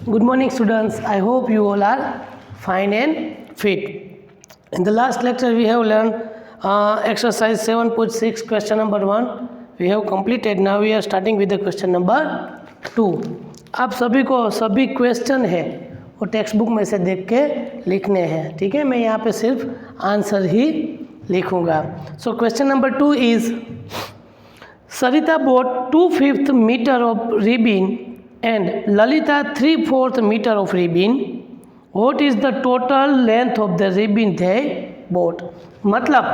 Good morning, students. I hope you all are fine and fit. In the last lecture, we have learned exercise 7.6, question number 1. We have completed. Now we are starting with the question number 2. आप सभी को सभी question है वो text book में से देख के लिखने हैं, ठीक है। मैं यहाँ पे सिर्फ आंसर ही लिखूँगा. So question number 2 is Sarita bought 2/5 meter of ribbon and Lalita 3/4 meter of ribbon. What is the total length of the ribbon they bought? मतलब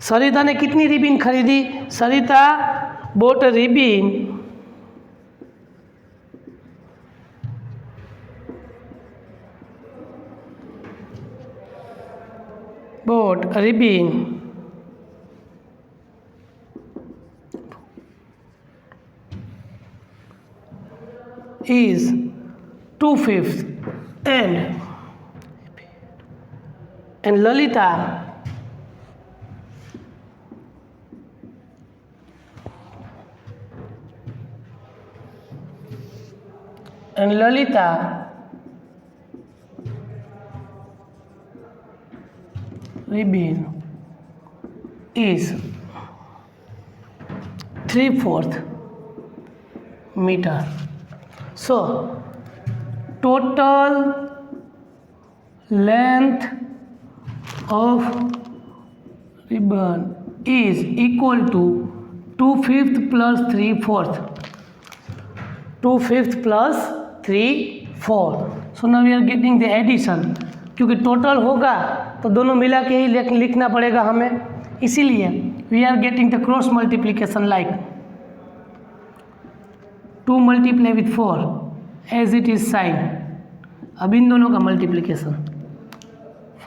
सरिता ने कितनी रिबन खरीदी? सरिता bought a ribbon is 2/5 and Lalita ribbon is 3/4 meter. So total length of ribbon is equal to 2/5 plus 3/4. 2/5 plus 3/4. So now we are getting the addition. क्योंकि total होगा तो दोनों मिला के ही लिखना पड़ेगा हमें, इसीलिए we are getting the cross multiplication like 2 multiply with 4 as it is sign. अब इन दोनों का मल्टीप्लिकेशन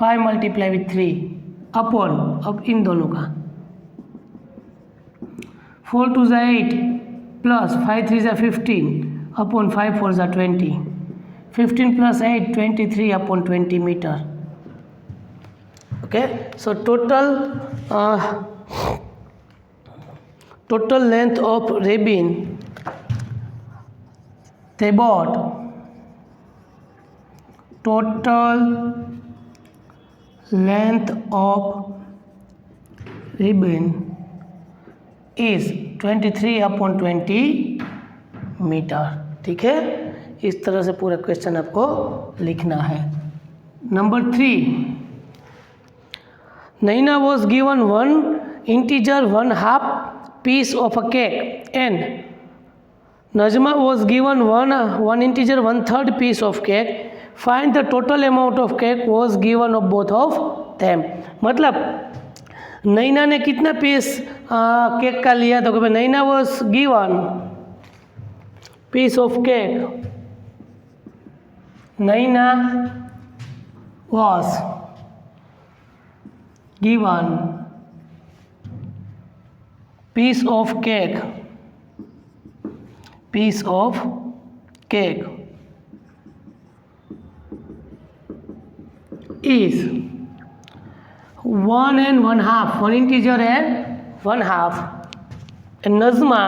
5 मल्टीप्लाई विथ 3 अपॉन, अब इन दोनों का 4 2 ज़ा 8 प्लस 5 3 ज़ा 15 अपॉन 5 4 ज़ा 20. 15 plus 8 23 upon 20 meter. Okay, so total length of ribbon they bought, total length of ribbon is 23/20 meter. ठीक है, इस तरह से पूरा क्वेश्चन आपको लिखना है. Number 3, Naina was given one integer 1/2 piece of a cake and Najma was given one integer 1/3 piece of cake. Find the total amount of cake was given of both of them. मतलब नैना ने कितना piece cake का लिया? तो नैना was given piece of cake. Naina was given piece of cake is 1 and 1/2, one integer and 1/2. And Nazma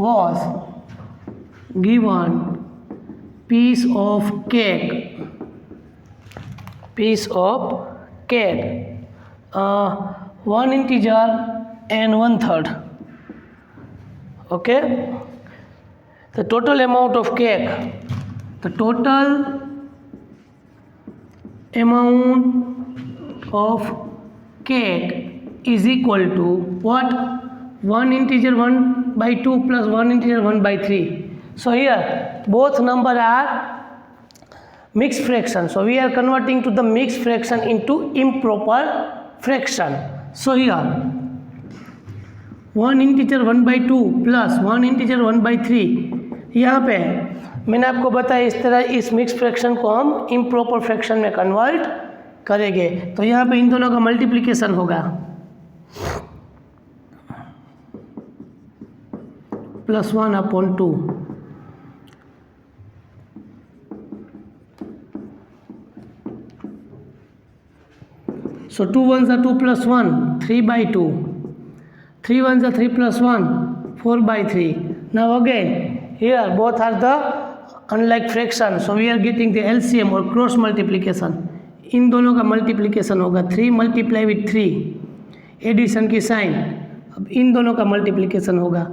was given piece of cake 1 integer and 1/3. Okay, the total amount of cake is equal to what? 1 integer 1/2 plus 1 integer 1/3. So here both number are mixed fraction, so we are converting to the mixed fraction into improper fraction. So here 1 integer 1/2 plus 1 integer 1/3. यहाँ पे मैंने आपको बताया इस तरह इस mix fraction को हम इम्प्रॉपर फ्रैक्शन में कन्वर्ट करेंगे. तो यहाँ पे इन दोनों का मल्टीप्लिकेशन होगा +1/2. So 2 ones are 2 plus 1, 3 by 2. 3 ones are 3 plus 1, 4 by 3. Now again, here both are the unlike fraction. So we are getting the LCM or cross multiplication. इन दोनों का मल्टीप्लिकेशन होगा 3 मल्टीप्लाई विथ 3 एडिशन की sign. अब इन दोनों का multiplication होगा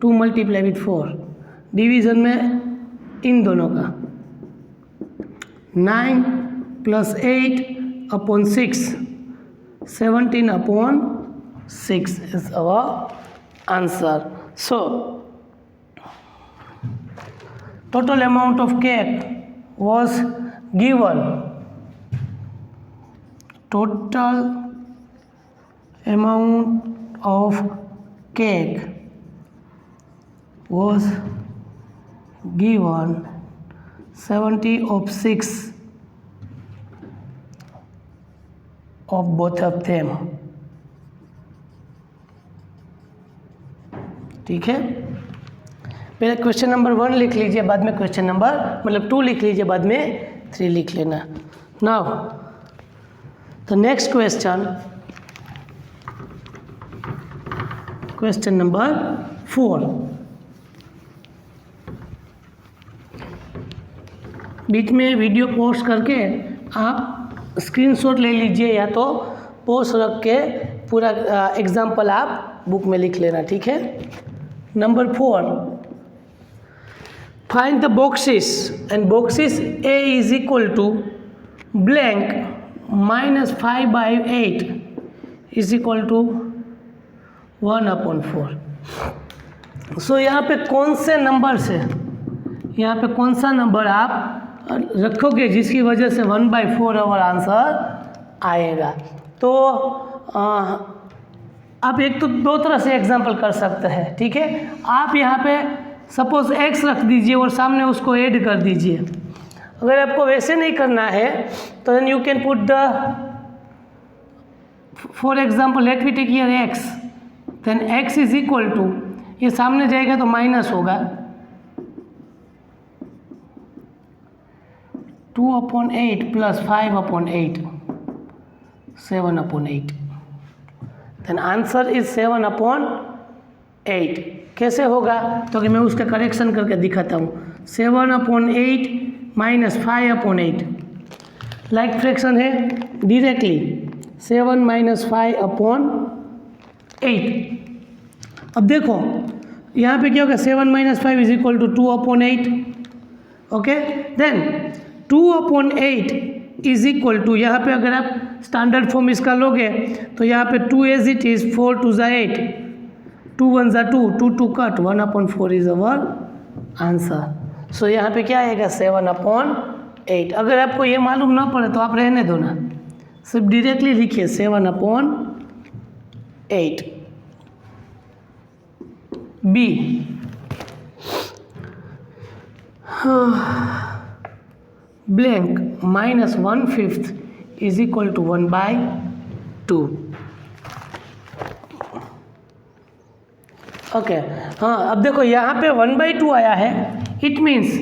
2 multiply with 4 division में इन दोनों का 9 plus 8 upon 6 17 upon 6 is our answer. So total amount of cake was given. Total amount of cake was given 70 of 6 of both of them. ठीक है, पहले क्वेश्चन नंबर 1 लिख लीजिए, बाद में क्वेश्चन नंबर मतलब 2 लिख लीजिए, बाद में 3 लिख लेना. Now the next question, question number 4. बीच में वीडियो पॉज करके आप स्क्रीनशॉट ले लीजिए या तो पॉज रख के पूरा एग्जाम्पल आप बुक में लिख लेना. ठीक है. Number 4, find the boxes and boxes A is equal to blank minus 5 by 8 is equal to 1/4. So यहाँ पे कौन से नंबर से, यहाँ पे कौन सा नंबर आप रखोगे जिसकी वजह से 1/4 अवर आंसर आएगा. तो आप एक तो दो तरह से एग्जांपल कर सकते हैं. ठीक है, आप यहाँ पे सपोज x रख दीजिए और सामने उसको ऐड कर दीजिए. अगर आपको वैसे नहीं करना है तो then you can put the, for example let me take here x, then x is equal to, ये सामने जाएगा तो माइनस होगा 2/8 प्लस 5/8 7/8. Then answer is 7/8. कैसे होगा तो कि मैं उसका करेक्शन करके दिखाता हूँ. 7/8 माइनस 5/8 लाइक फ्रैक्शन है, डायरेक्टली 7 माइनस 5/8. अब देखो यहाँ पे क्या होगा, 7 minus 5 is equal to 2/8. Okay, then 2/8 is equal to, यहाँ पे अगर आप स्टैंडर्ड फॉर्म इसका लोगे तो यहाँ पे 2 एज इट इज, 4 2 ज़ा 8, 2 1 ज़ा 2, 2 2 कट, 1/4 इज अवर आंसर. सो यहाँ पे क्या आएगा 7/8. अगर आपको ये मालूम ना पड़े तो आप रहने दो ना, सिर्फ डायरेक्टली लिखिए 7/8. B, blank minus 1/5 is equal to 1/2. Okay, हाँ अब देखो यहाँ पे 1/2 आया है. इट मीन्स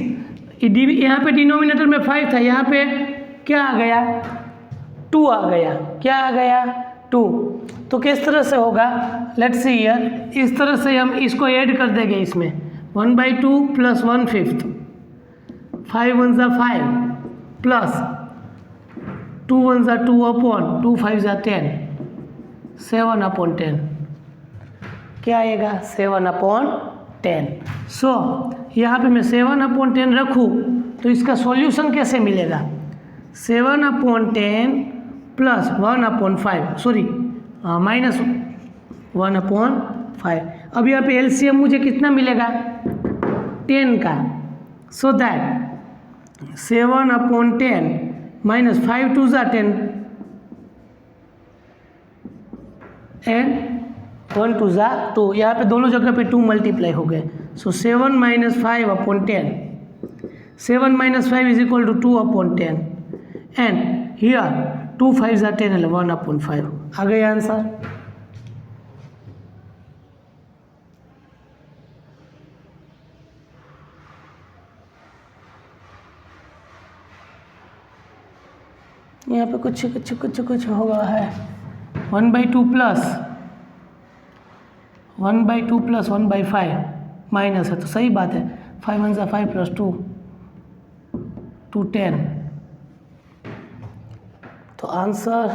यहाँ पे डिनोमिनेटर में 5 था, यहाँ पे क्या आ गया 2 आ गया. क्या आ गया 2. तो किस तरह से होगा, लेट्स सी हियर, इस तरह से हम इसको ऐड कर देंगे इसमें 1/2 प्लस 1/5, 5 1 ज़ा 5 प्लस 2 1 ज़ा 2 अपॉन 2 5 ज़ा 10, 7/10. क्या आएगा 7/10. सो यहाँ पे मैं 7/10 रखूँ तो इसका सॉल्यूशन कैसे मिलेगा, 7/10 प्लस 1/5, सॉरी माइनस 1/5. अब यहाँ पे एलसीएम मुझे कितना मिलेगा 10 का. सो दैट 7/10 माइनस 5 2 ज़ा 10 एंड 1 2 ज़ा 2. यहाँ पे दोनों जगह पे 2 मल्टीप्लाई हो गए. So 7 minus 5/10, 7 minus 5 is equal to 2/10 and here 2 5 ज़ा 10 एंड 1/5. आ गया आंसर. यहाँ पे कुछ होगा है 1/2 प्लस 1/2 प्लस 1/5 माइनस है, तो सही बात है। 5 1 5 प्लस 2 10। तो answer,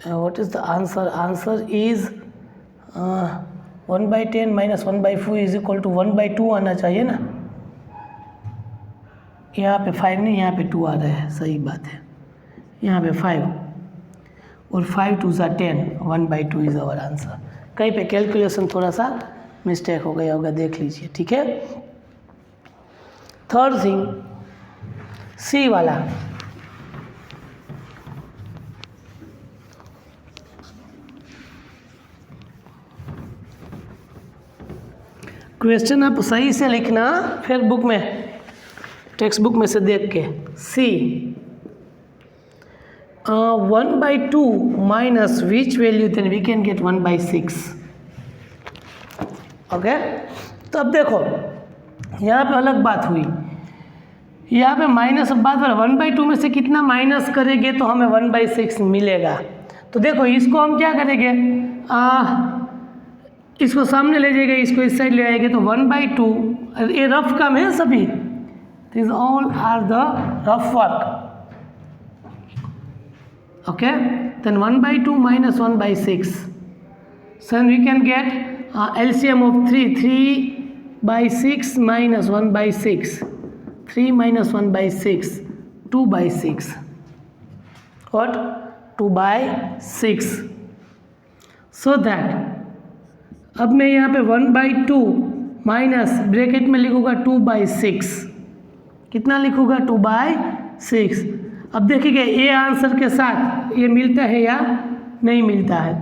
what is the answer? Answer is 1/10 minus 1/4 is equal to 1/2 आना चाहिए ना। यहाँ पे 5 नहीं, यहाँ पे 2 आ रहा है, सही बात है। यहाँ पे 5 और 5 2 ज़ा 10, 1/2 इज़ आवर आंसर। कहीं पे कैलकुलेशन थोड़ा सा मिस्टेक हो गया होगा, देख लीजिए, ठीक है। थर्ड थिंग, सी वाला, क्वेश्चन आप सही से लिखना, फिर बुक में, टेक्स्ट बुक में से देख के। C 1/2 minus which value, then we can get 1/6। Okay, तो अब देखो यहाँ पे अलग बात हुई, यहाँ पे माइनस बात हो रहा है। 1/2 में से कितना माइनस करेंगे तो हमें 1/6 मिलेगा। तो देखो इसको हम क्या करेंगे, इसको सामने ले जाएंगे, इसको इस साइड ले आएंगे, तो 1/2, ये रफ काम है सभी, this all are the rough work. Okay, then 1/2 minus 1/6, so we can get LCM of 3/6 minus 1/6, 3 minus 1/6, 2/6, what, 2/6, so that अब मैं यहाँ पे 1/2 माइनस ब्रैकेट में लिखूँगा 2/6, कितना लिखूँगा, 2/6। अब देखिए ये आंसर के साथ ये मिलता है या नहीं मिलता है।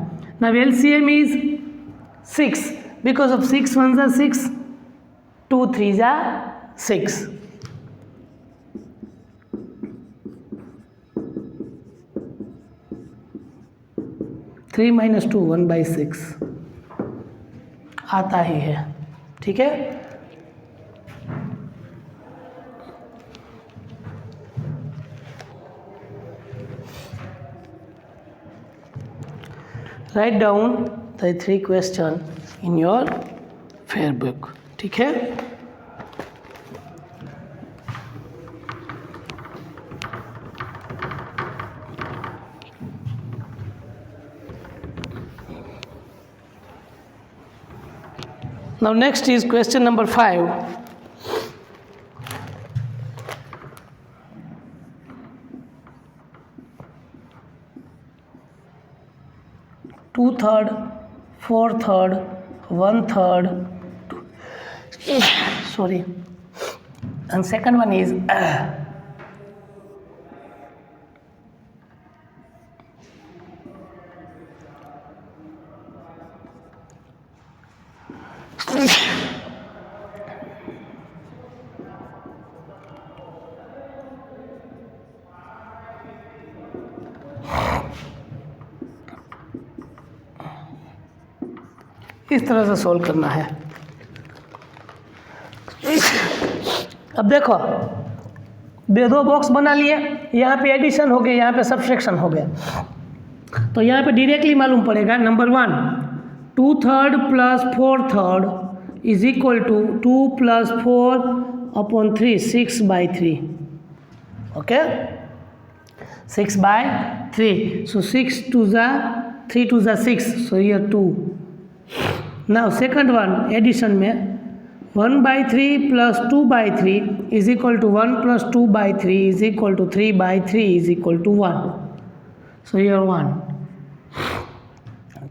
Now LCM is 6, because of 6 1 ज़ा 6, 2 3 ज़ा 6। थ्री माइनस 2 1/6 आता ही है, ठीक है। Write down the 3 question in your fair book, ठीक है। Now next is question number 5. Two-third, 4/3, 1/3, sorry, and second one is इस तरह से सॉल्व करना है। अब देखो दो बॉक्स बना लिए, यहाँ पे एडिशन हो गया, यहाँ पे सब्ट्रैक्शन हो गया, तो यहाँ पे डायरेक्टली मालूम पड़ेगा। Number 1, 2/3 plus 4/3 is equal to 2 + 4/3, 6/3। Okay, 6/3, so 6 2 ज़ा 3 2 ज़ा 6, so here 2। Now second one addition में 1/3 plus 2/3 is equal to 1 + 2/3 is equal to 3/3 is equal to 1, so here 1,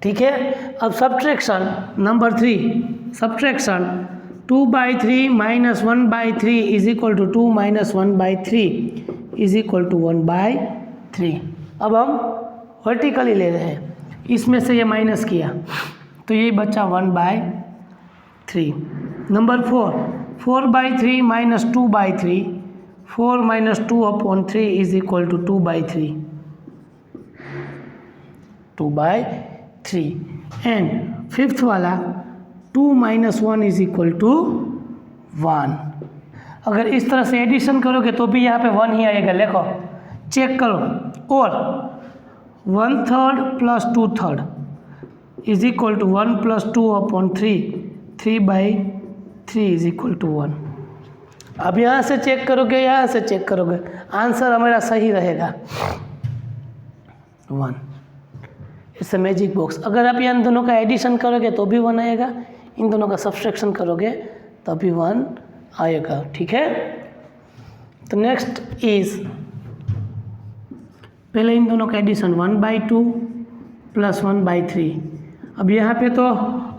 ठीक है। अब subtraction number 3, subtraction 2/3 minus 1/3 is equal to 2 minus 1/3 is equal to 1/3। अब हम vertically ले रहे हैं, इसमें से ये माइनस किया तो ये बचा 1/3। Number 4, 4/3 minus 2/3, 4 minus 2/3 is equal to 2/3, 2/3। And fifth वाला 2 माइनस 1 इज इक्वल टू 1। अगर इस तरह से एडिशन करोगे तो भी यहाँ पे 1 ही आएगा। देखो चेक करो, और 1/3 + 2/3 is equal to 1 + 2/3, 3/3 is equal to 1। अब यहाँ से चेक करोगे, यहाँ से चेक करोगे, आंसर हमारा सही रहेगा 1। It's a magic box. अगर आप इन दोनों का एडिशन करोगे तो भी 1 आएगा, इन दोनों का सब्सट्रैक्शन करोगे तो भी 1 आएगा। ठीक है, तो नेक्स्ट इज, पहले इन दोनों का एडिशन 1/2 + 1/3। अब यहाँ पे तो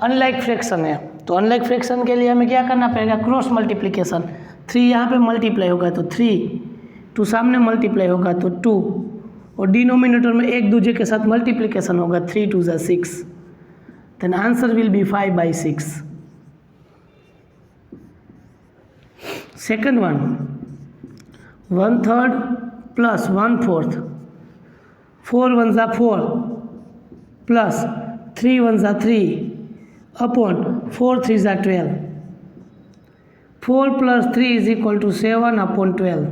अनलाइक फ्रैक्शन है, तो अनलाइक फ्रैक्शन के लिए हमें क्या करना पड़ेगा, क्रॉस मल्टीप्लिकेशन। 3 यहाँ पे मल्टीप्लाई होगा तो 3, 2 सामने मल्टीप्लाई होगा तो 2, और डिनोमिनेटर में एक दूसरे के साथ मल्टीप्लिकेशन होगा, 3 × 2 = 6, then answer will be 5/6। Second one, 1/3 + 1/4, 4 × 1 = 4 plus 3 × 1 = 3 upon 4 × 3 = 12, 4 + 3 is equal to 7/12।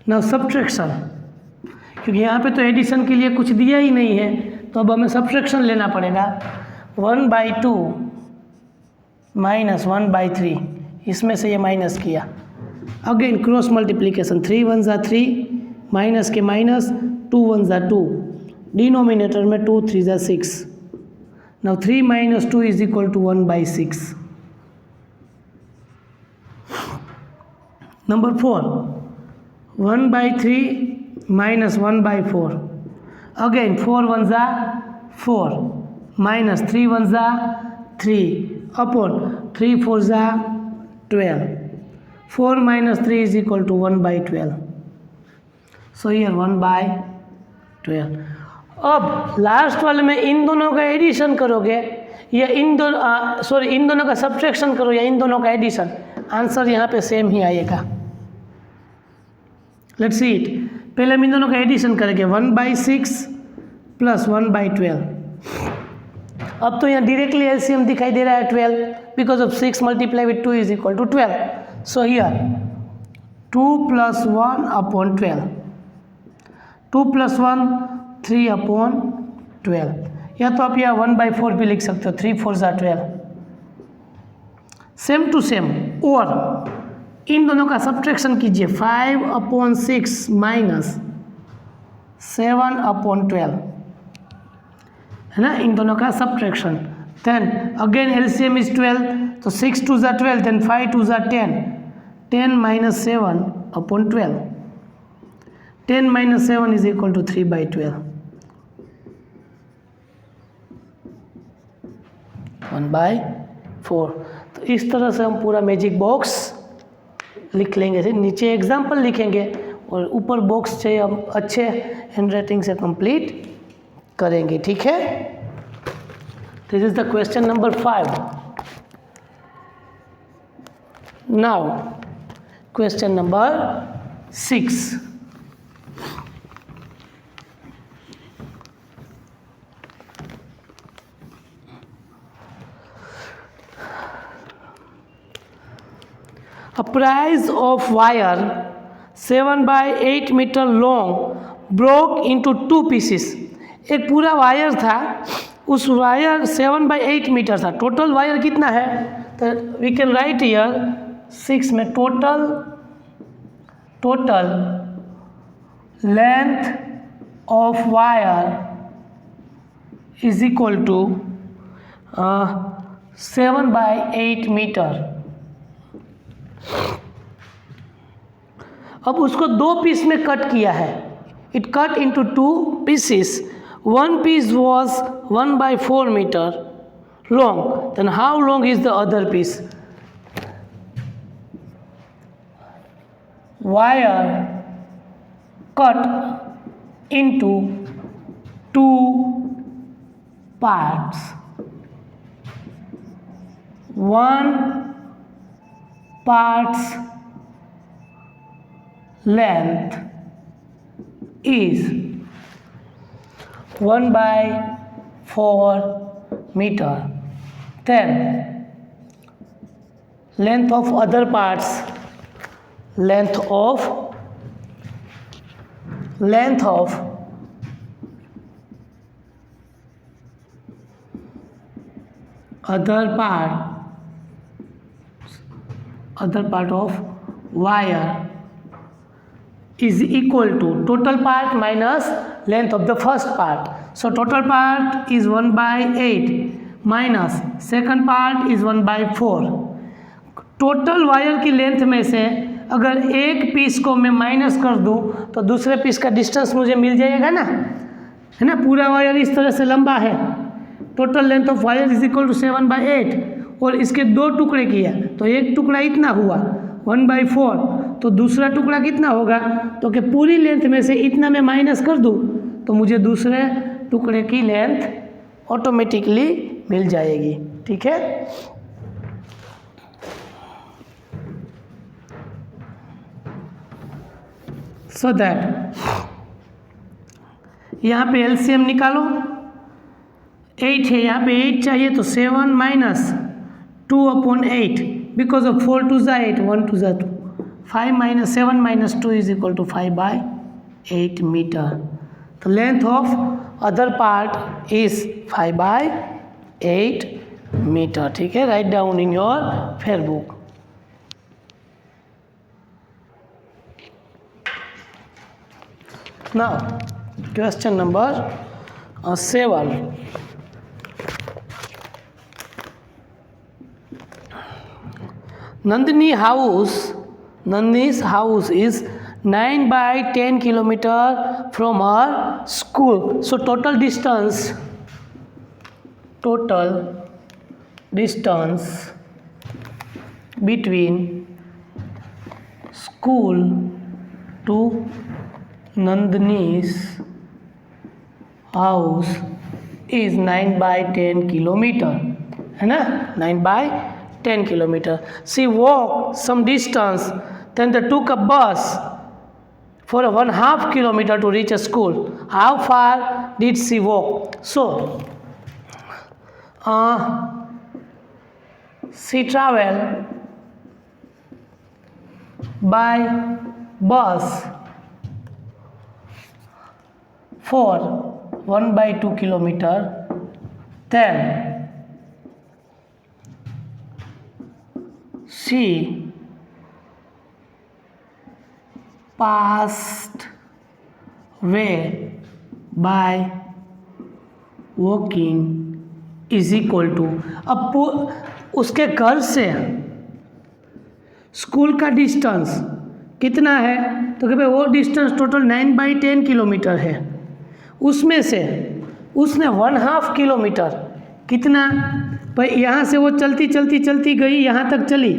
Now subtraction, क्योंकि यहाँ पे तो एडिशन के लिए कुछ दिया ही नहीं है, तो अब हमें सब्ट्रैक्शन लेना पड़ेगा। 1/2 - 1/3, इसमें से ये माइनस किया, अगेन क्रॉस मल्टीप्लिकेशन, 3 × 1 = 3, माइनस के माइनस, 2 × 1 = 2, डिनोमिनेटर में 2 × 3 = 6। Now 3 - 2 is equal to 1/6। Number 4, 1/3 - 1/4, again 4 × 1 = 4, minus 3 × 1 = 3 upon 3 × 4 = 12, 4 - 3 is equal to 1/12। So here 1/12। अब लास्ट वाले में इन दोनों का एडिशन करोगे या इन दोनों का सब्ट्रैक्शन करो या इन दोनों का एडिशन, आंसर यहाँ पे सेम ही आएगा। Let's see it. पहले हम इन दोनों का एडिशन करेंगे, 1/6 + 1/12। अब तो यहाँ डायरेक्टली एलसीएम दिखाई दे रहा है 12, because of 6 × 2 is equal to 12। So here 2 + 1/12, 2 + 1 3/12, या तो आप यहाँ 1/4 भी लिख सकते हो, 3 × 4 = 12। सेम टू सेम, और इन दोनों का सब्ट्रैक्शन कीजिए, 5/6 माइनस 7/12 है ना, इन दोनों का subtraction. Then again LCM is 12, तो 6 × 2 = 12, देन 5 × 2 = 10, 10 - 7/12, 10 - 7 इज इक्वल टू 3/12, 1/4। तो इस तरह से हम पूरा मैजिक बॉक्स लिख लेंगे। नीचे एग्जाम्पल लिखेंगे और ऊपर बॉक्स चाहिए हम अच्छे हैंडराइटिंग से कंप्लीट करेंगे। ठीक है, this is the question number 5। Now question number 6। A price of wire 7/8 meter long broke into 2 pieces। एक पूरा वायर था, उस वायर 7/8 मीटर था। टोटल वायर कितना है, तो वी कैन राइट हियर 6 में total length of wire is equal to 7/8 meter. अब उसको 2 पीस में कट किया है, it cut into 2 pieces। One piece was 1/4 meter long, then how long is the other piece? Wire cut into 2 parts. One part's length is 1/4 meter. Then length of other parts, length of length of other part of wire is equal to total part minus length of the first part. So total part is 1/8 minus second part is 1/4. Total wire की length में से अगर एक piece को मैं minus कर दूं तो दूसरे पीस का डिस्टेंस मुझे मिल जाएगा ना, है ना। पूरा वायर इस तरह से लंबा है, total length of wire is equal to 7/8 और इसके दो टुकड़े किया तो एक टुकड़ा इतना हुआ 1/4, तो दूसरा टुकड़ा कितना होगा, तो कि पूरी लेंथ में से इतना मैं माइनस कर दूं तो मुझे दूसरे टुकड़े की लेंथ ऑटोमेटिकली मिल जाएगी। ठीक है, सो दैट यहाँ पे एलसीएम निकालो, 8 है, यहाँ पे 8 चाहिए तो 7 माइनस 2/8 बिकॉज ऑफ 4 2 ज़ा 8 1 2 ज़ा 2, 5 minus 7 minus 2 is equal to 5/8 metre. तो length of other part is 5/8 metre. ठीक है, write down in your fair book. Now, question number 7. Nandini's house is 9/10 kilometer from her school. So total distance between school to Nandini's house is 9/10 kilometer, है ना, 9/10 kilometer. She walked some distance, then they took a bus for 1/2 kilometer to reach a school. How far did she walk? So, she traveled by bus for 1/2 kilometer, then she passed way by walking is equal to, अब उसके घर से school का distance कितना है, तो कि भाई वो डिस्टेंस टोटल 9/10 किलोमीटर है, उसमें से उसने 1/2 किलोमीटर कितना, भाई यहाँ से वो चलती गई, यहाँ तक चली,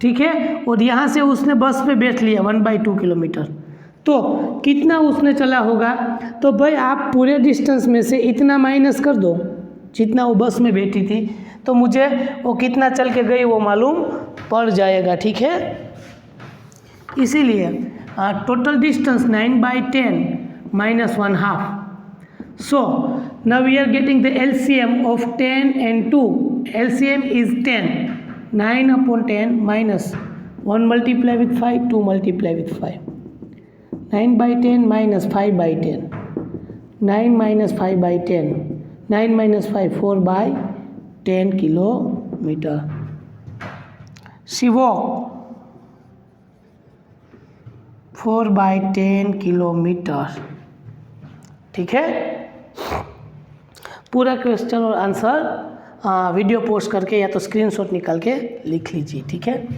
ठीक है, और यहाँ से उसने बस पे बैठ लिया 1/2 किलोमीटर, तो कितना उसने चला होगा। तो भाई आप पूरे डिस्टेंस में से इतना माइनस कर दो जितना वो बस में बैठी थी, तो मुझे वो कितना चल के गई वो मालूम पड़ जाएगा। ठीक है, इसीलिए total distance 9/10 minus 1/2. So now we are getting the LCM of 10 and 2. LCM is 10. 9/10 minus 1 multiply with 5, 2 multiply with 5. 9/10 minus 5/10. 9 minus 5/10. 9 minus 5, 4/10 kilometer. She walked 4/10 kilometre. ठीक है, पूरा क्वेश्चन और आंसर वीडियो पोस्ट करके या तो स्क्रीनशॉट निकाल के लिख लीजिए। ठीक है,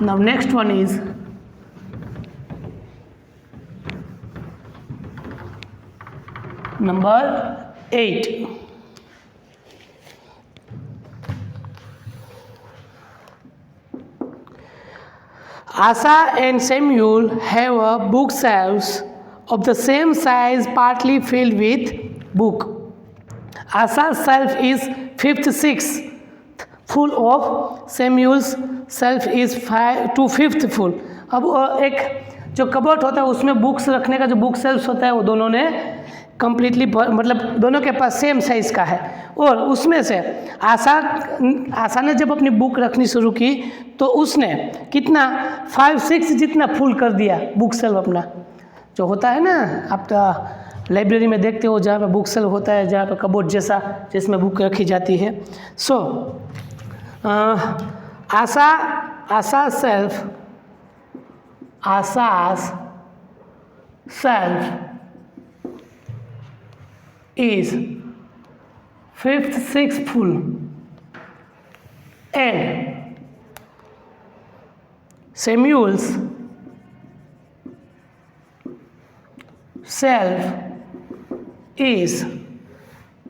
now next one is number 8. Asha and Samuel have a bookshelves of the same size, partly filled with book. Asha's shelf is 5/6 full of Samuel's shelf is 2/5 full. अब एक जो कबर्ड होता है उसमें बुक्स रखने का जो बुक शेल्फ होता है वो दोनों ने कम्प्लीटली मतलब दोनों के पास सेम साइज़ का है। और उसमें से आशा ने जब अपनी बुक रखनी शुरू की तो उसने कितना 5-6 जितना फुल कर दिया बुक सेल्फ अपना। जो होता है ना, आप तो लाइब्रेरी में देखते हो जहाँ पे बुक सेल्फ होता है, जहाँ पे कबोर्ड जैसा जिसमें बुक रखी जाती है। सो Asha's self is 5th 6th full and Samuel's self is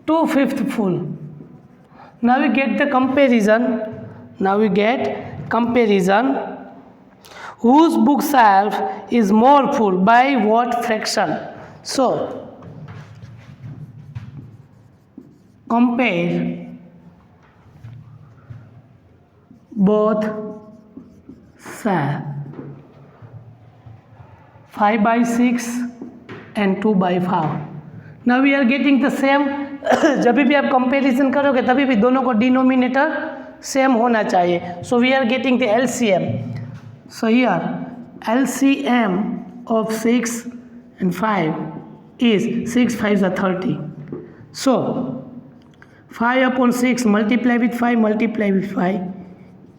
2/5 full. Now we get the comparison. Whose book shelf is more full by what fraction? So compare both shelf 5/6 and 2/5. Now we are getting the same. जब भी आप comparison करोगे तभी भी दोनों को denominator same होना चाहिए. So we are getting the LCM. So here LCM of 6 and 5 is 6 5s are 30. So 5/6 multiply with 5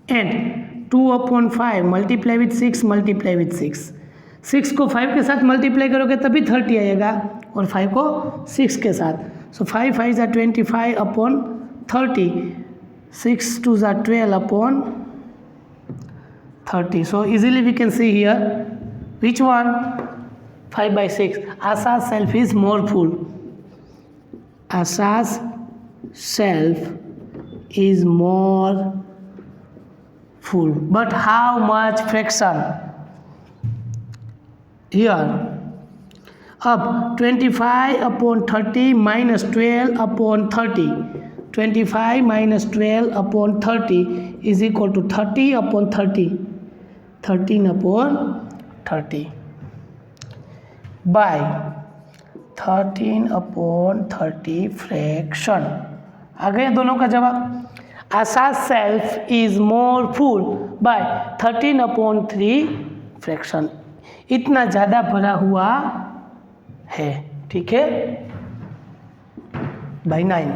and 2/5 multiply with 6 multiply with 6. 6 को 5 के साथ मल्टीप्लाई करोगे तभी 30 आएगा और 5 को 6 के साथ. So 5 5s are 25/30. 6 2s are 12/30. So easily we can see here which one 5/6. Asha's self is more full. Asha's self is more full. But how much fraction? Here अब 25/30 minus 12/30. 25 minus 12/30 is equal to 30/30. 13/30 by 13/30 fraction. आ गया दोनों का जवाब. Asha's self is more full by 13/3 fraction. इतना ज़्यादा भरा हुआ है. ठीक है, by 9.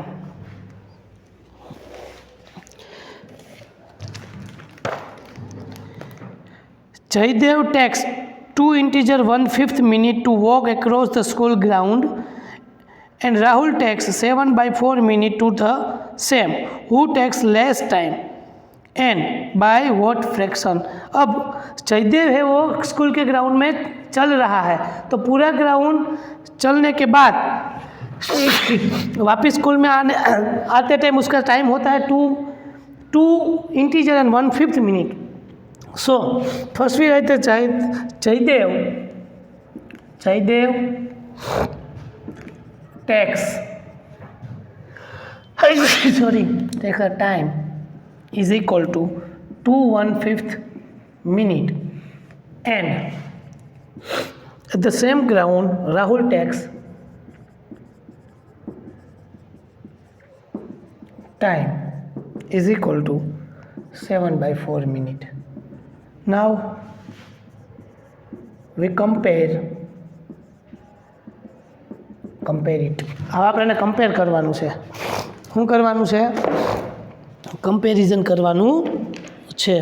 Jaidev takes 2 integer 1/5 minute to walk across the school ground and Rahul takes 7/4 minute to the same. Who takes less time and by what fraction? अब जयदेव है वो स्कूल के ग्राउंड में चल रहा है, तो पूरा ग्राउंड चलने के बाद वापस स्कूल में आते टाइम उसका टाइम होता है 2 integer and 1/5 minute. So first we write the Jaidev takes takes a time is equal to 2 1/5 minute, and at the same ground Rahul takes time is equal to 7/4 minute. Now we compare it. હવે આપણે compare કરવાનું છે. શું કરવાનું છે? Comparison કરવાનું છે.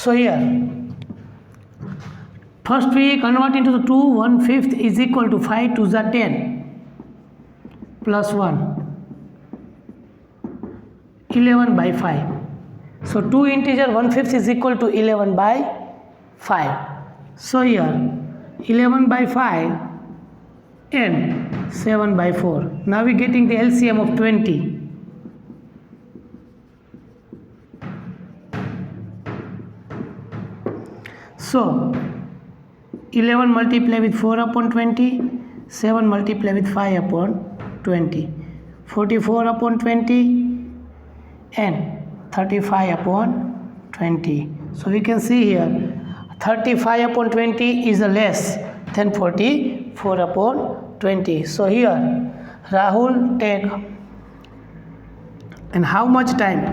So here first we convert into the 2 1/5 is equal to 5 2s are 10 plus 1 11/5. So 2 integer 1/5 is equal to 11/5. So here 11/5 and 7/4. Now we getting the LCM of 20. So 11 multiply with 4 upon 20, 7 multiply with 5 upon 20, 44 upon 20 and 35 upon 20. So we can see here 35 upon 20 is less than 44 upon 20. So here Rahul take and how much time,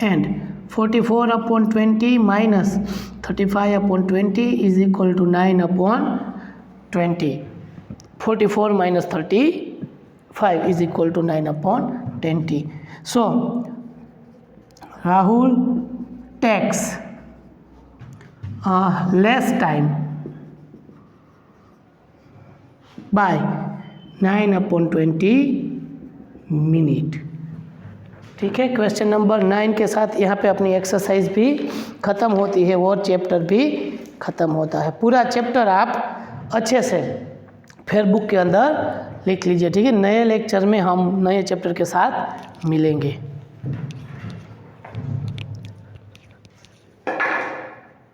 and 44 upon 20 minus 35 upon 20 is equal to 9 upon 20. 44 minus 35 is equal to 9 upon 20. So Rahul takes less time by 9 upon 20 minute. ठीक है, question number 9 के साथ यहाँ पे अपनी exercise भी ख़त्म होती है और चैप्टर भी ख़त्म होता है। पूरा चैप्टर आप अच्छे से फिर बुक के अंदर लिख लीजिए। ठीक है, नए लेक्चर में हम नए चैप्टर के साथ मिलेंगे।